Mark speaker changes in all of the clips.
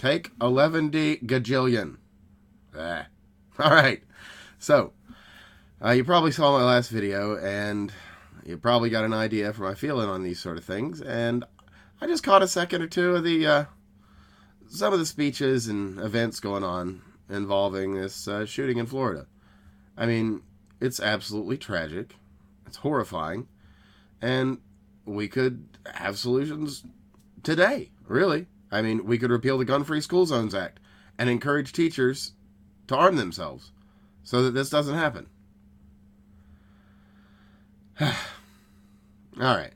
Speaker 1: Take 11D gajillion. Ah. All right. So, you probably saw my last video, and you probably got an idea for my feeling on these sort of things. And I just caught a second or two of the some of the speeches and events going on involving this shooting in Florida. I mean, it's absolutely tragic. It's horrifying. And we could have solutions today, really. I mean, we could repeal the Gun-Free School Zones Act and encourage teachers to arm themselves so that this doesn't happen. All right.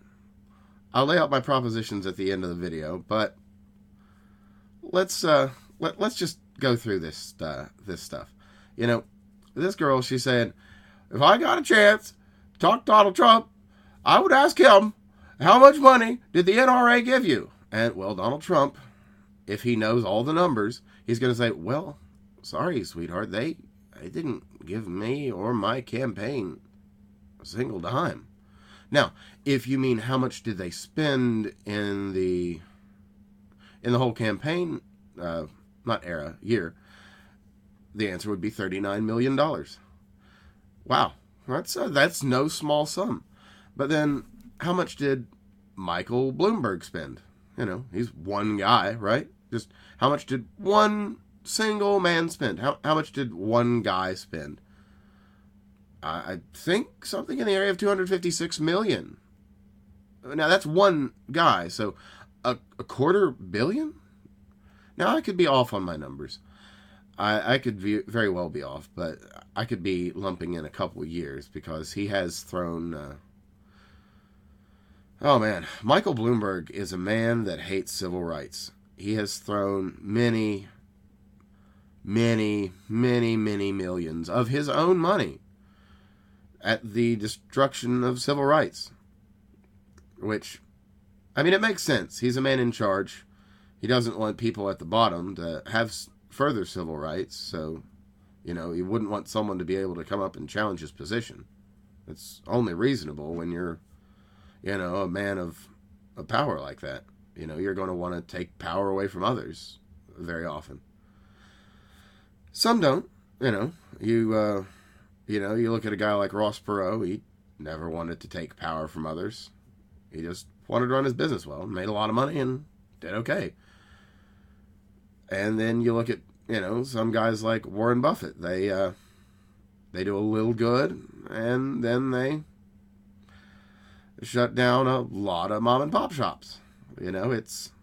Speaker 1: I'll lay out my propositions at the end of the video, but let's just go through this stuff. You know, this girl, she said, if I got a chance to talk to Donald Trump, I would ask him, how much money did the NRA give you? And, well, Donald Trump, if he knows all the numbers, he's going to say, well, sorry, sweetheart, they didn't give me or my campaign a single dime. Now, if you mean how much did they spend in the whole campaign, year, the answer would be $39 million. Wow, that's no small sum. But then, how much did Michael Bloomberg spend? You know, he's one guy, right? Just how much did one single man spend? How much did one guy spend? I think something in the area of $256 million. Now, that's one guy, so a $250 million? Now, I could be off on my numbers. I could very well be off, but I could be lumping in a couple of years because he has thrown... Oh, man. Michael Bloomberg is a man that hates civil rights. He has thrown many, many, many, many millions of his own money at the destruction of civil rights. Which, I mean, it makes sense. He's a man in charge. He doesn't want people at the bottom to have further civil rights. So, you know, he wouldn't want someone to be able to come up and challenge his position. It's only reasonable when you're, you know, a man of power like that. You know, you're going to want to take power away from others very often. Some don't, you know. You look at a guy like Ross Perot. He never wanted to take power from others. He just wanted to run his business well, made a lot of money, and did okay. And then you look at, you know, some guys like Warren Buffett. They do a little good, and then they shut down a lot of mom and pop shops. You know, it's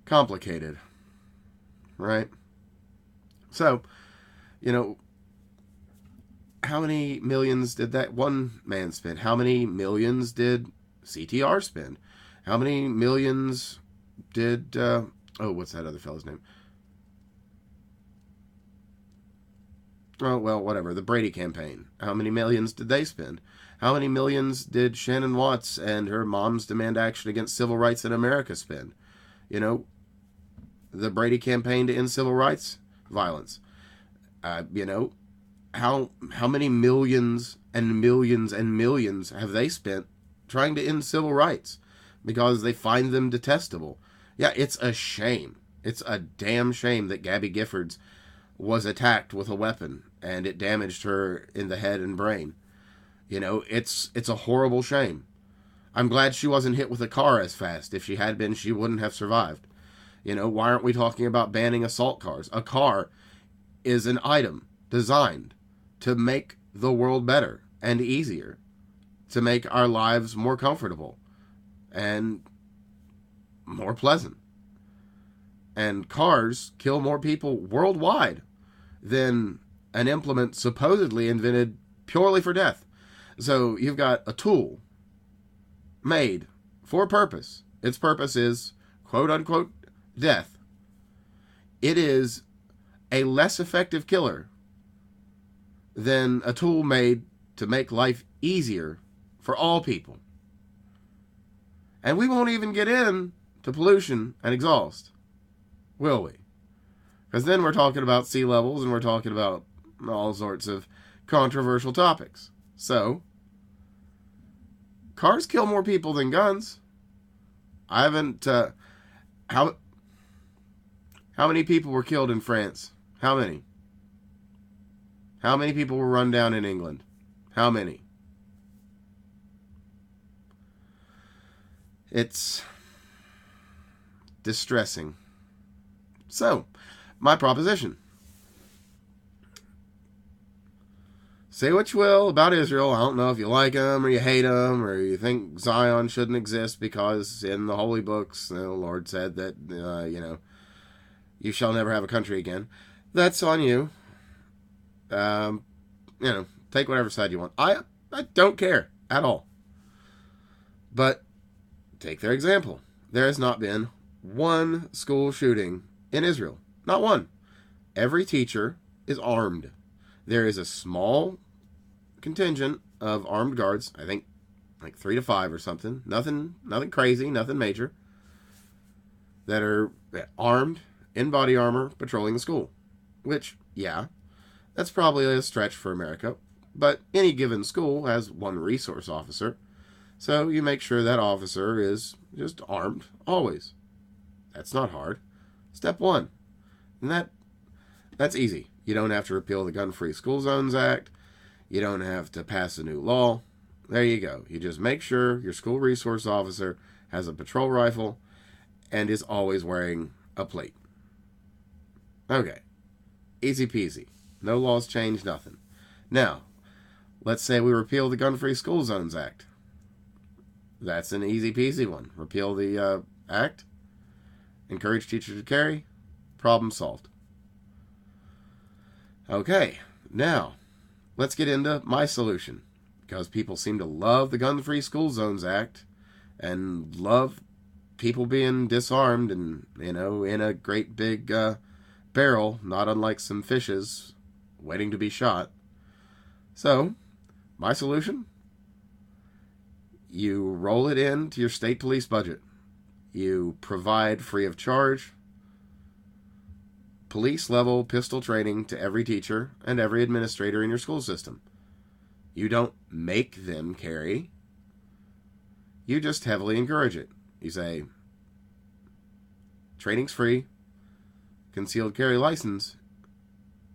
Speaker 1: complicated, right? So, you know, how many millions did that one man spend? How many millions did CTR spend? How many millions did, what's that other fellow's name? Oh, well, whatever. The Brady campaign. How many millions did they spend? How many millions did Shannon Watts and her Moms Demand Action Against Civil Rights in America spend? You know, the Brady campaign to end civil rights violence. You know, how many millions and millions and millions have they spent trying to end civil rights because they find them detestable? Yeah, it's a shame. It's a damn shame that Gabby Giffords was attacked with a weapon and it damaged her in the head and brain. You know, it's a horrible shame. I'm glad she wasn't hit with a car as fast. If she had been, she wouldn't have survived. You know, why aren't we talking about banning assault cars? A car is an item designed to make the world better and easier, to make our lives more comfortable and more pleasant. And cars kill more people worldwide than an implement supposedly invented purely for death. So you've got a tool made for a purpose. Its purpose is, quote unquote, death. It is a less effective killer than a tool made to make life easier for all people. And we won't even get into pollution and exhaust, will we? Because then we're talking about sea levels and we're talking about all sorts of controversial topics. So, cars kill more people than guns. I haven't... How many people were killed in France? How many? How many people were run down in England? How many? It's distressing. So, my proposition. Say what you will about Israel. I don't know if you like them or you hate them or you think Zion shouldn't exist because in the holy books, the Lord said that, you shall never have a country again. That's on you. Take whatever side you want. I don't care at all. But take their example. There has not been one school shooting in Israel. Not one. Every teacher is armed. There is a small contingent of armed guards, I think like 3 to 5 or something. Nothing crazy, nothing major. That are armed, in body armor, patrolling the school. Which, yeah, that's probably a stretch for America. But any given school has one resource officer. So you make sure that officer is just armed, always. That's not hard. Step 1. And that's easy. You don't have to repeal the Gun-Free School Zones Act. You don't have to pass a new law. There you go. You just make sure your school resource officer has a patrol rifle and is always wearing a plate. Okay. Easy peasy. No laws change, nothing. Now, let's say we repeal the Gun-Free School Zones Act. That's an easy peasy one. Repeal the act. Encourage teachers to carry. Problem solved. Okay, now, let's get into my solution. Because people seem to love the Gun-Free School Zones Act and love people being disarmed and, in a great big barrel, not unlike some fishes waiting to be shot. So, my solution? You roll it into your state police budget. You provide free of charge police-level pistol training to every teacher and every administrator in your school system. You don't make them carry. You just heavily encourage it. You say, training's free. Concealed carry license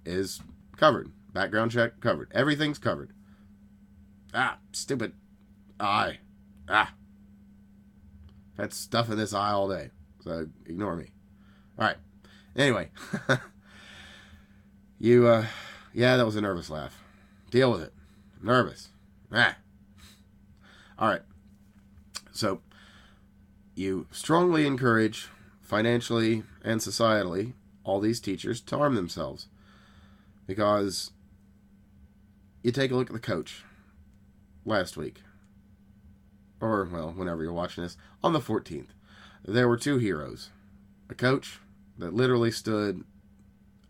Speaker 1: is covered. Background check covered. Everything's covered. Stupid eye. Had stuff in this eye all day. So ignore me. Alright. Anyway. That was a nervous laugh. Deal with it. Nervous. Alright. So, you strongly encourage, financially and societally, all these teachers to arm themselves. Because you take a look at the coach last week. Or, well, whenever you're watching this, on the 14th. There were 2 heroes. A coach that literally stood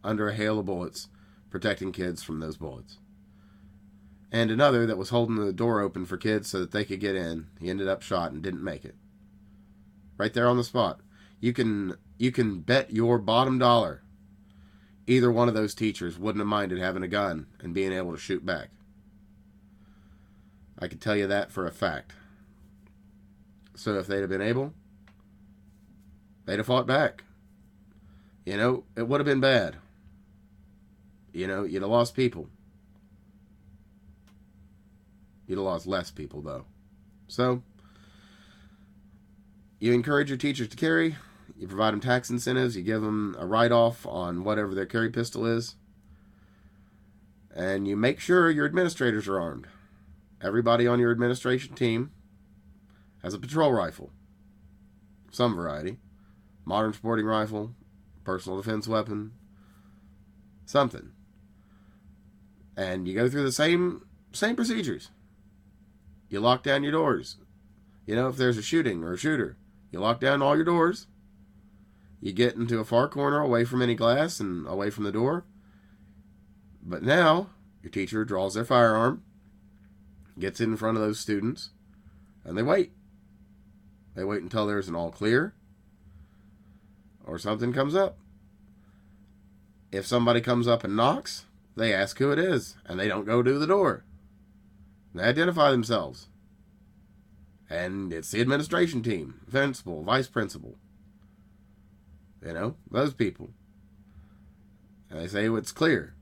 Speaker 1: under a hail of bullets, protecting kids from those bullets. And another that was holding the door open for kids so that they could get in. He ended up shot and didn't make it. Right there on the spot. You can bet your bottom dollar either one of those teachers wouldn't have minded having a gun and being able to shoot back. I can tell you that for a fact. So if they'd have been able, they'd have fought back. It would have been bad. You'd have lost people. You'd have lost less people, though. So, you encourage your teachers to carry. You provide them tax incentives. You give them a write-off on whatever their carry pistol is. And you make sure your administrators are armed. Everybody on your administration team has a patrol rifle. Some variety. Modern sporting rifle. Personal defense weapon. Something. And you go through the same procedures. You lock down your doors. If there's a shooting or a shooter, you lock down all your doors. You get into a far corner away from any glass and away from the door. But now, your teacher draws their firearm, gets in front of those students, and they wait. They wait until there's an all clear or something comes up. If somebody comes up and knocks, they ask who it is, and they don't go to the door. They identify themselves. And it's the administration team, principal, vice principal. Those people. And they say it's clear.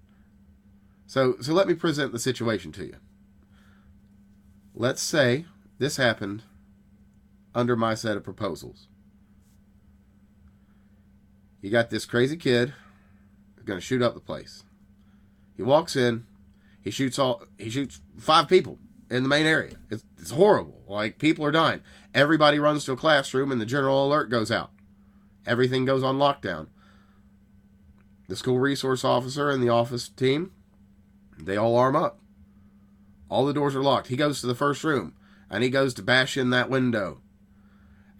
Speaker 1: So let me present the situation to you. Let's say this happened under my set of proposals. You got this crazy kid who's going to shoot up the place. He walks in, he shoots 5 people in the main area. It's horrible. Like, people are dying. Everybody runs to a classroom and the general alert goes out. Everything goes on lockdown. The school resource officer and the office team, they all arm up. All the doors are locked. He goes to the first room and he goes to bash in that window.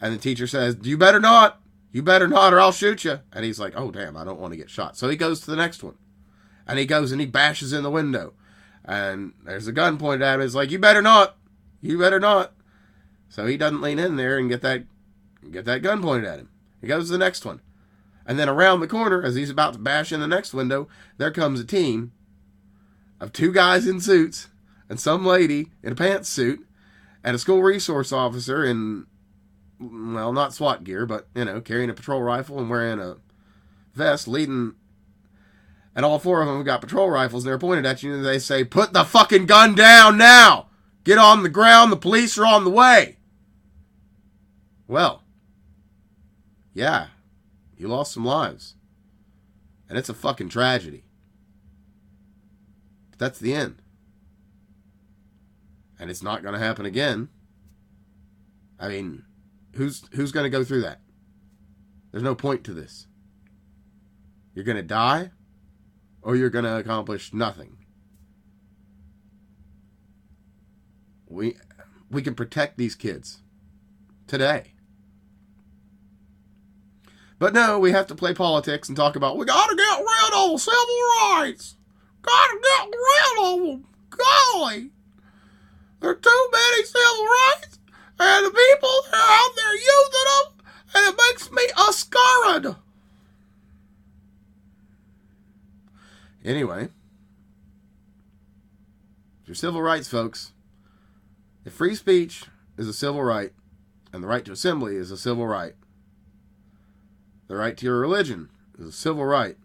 Speaker 1: And the teacher says, "You better not. You better not or I'll shoot you." And he's like, "Oh, damn, I don't want to get shot." So he goes to the next one. And he goes and he bashes in the window. And there's a gun pointed at him. It's like, "You better not. You better not." So he doesn't lean in there and get that gun pointed at him. He goes to the next one. And then around the corner, as he's about to bash in the next window, there comes a team of 2 guys in suits and some lady in a pantsuit and a school resource officer in, well, not SWAT gear, but, carrying a patrol rifle and wearing a vest, leading. And all 4 of them have got patrol rifles, and they're pointed at you, and they say, "Put the fucking gun down now! Get on the ground, the police are on the way!" Well, yeah, you lost some lives. And it's a fucking tragedy. But that's the end. And it's not going to happen again. I mean, who's going to go through that? There's no point to this. You're going to die, or you're going to accomplish nothing. We can protect these kids today. But no, we have to play politics and talk about, we got to get rid of civil rights. Got to get rid of them. Golly. There are too many civil rights, and the people that are out there using them, and it makes me scared. Anyway, your civil rights, folks. If free speech is a civil right, and the right to assembly is a civil right, the right to your religion is a civil right,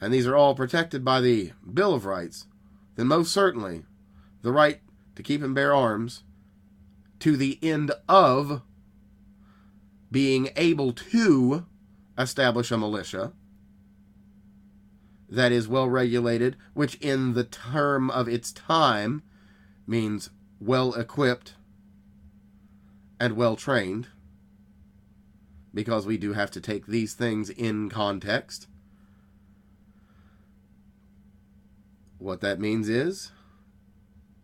Speaker 1: and these are all protected by the Bill of Rights, then most certainly the right to keep and bear arms to the end of being able to establish a militia that is well regulated, which in the term of its time means well equipped and well trained, because we do have to take these things in context. What that means is,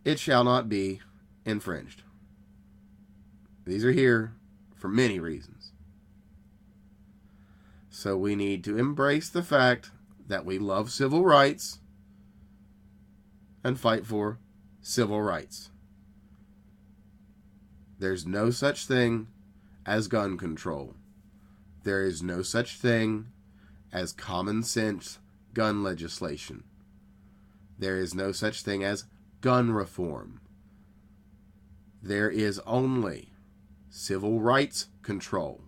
Speaker 1: it shall not be infringed. These are here for many reasons. So we need to embrace the fact that we love civil rights and fight for civil rights. There's no such thing as gun control. There is no such thing as common sense gun legislation. There is no such thing as gun reform. There is only civil rights control.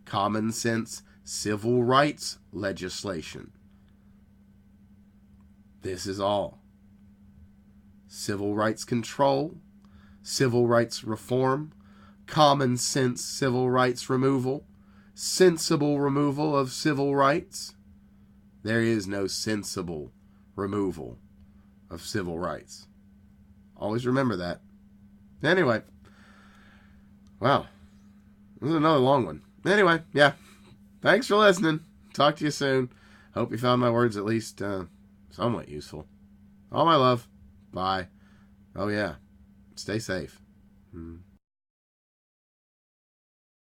Speaker 1: Common sense civil rights legislation. This is all. Civil rights control, civil rights reform, common sense civil rights removal, sensible removal of civil rights. There is no sensible removal of civil rights. Always remember that. Anyway. Wow. This is another long one. Anyway, yeah. Thanks for listening. Talk to you soon. Hope you found my words at least somewhat useful. All my love. Bye. Oh yeah. Stay safe.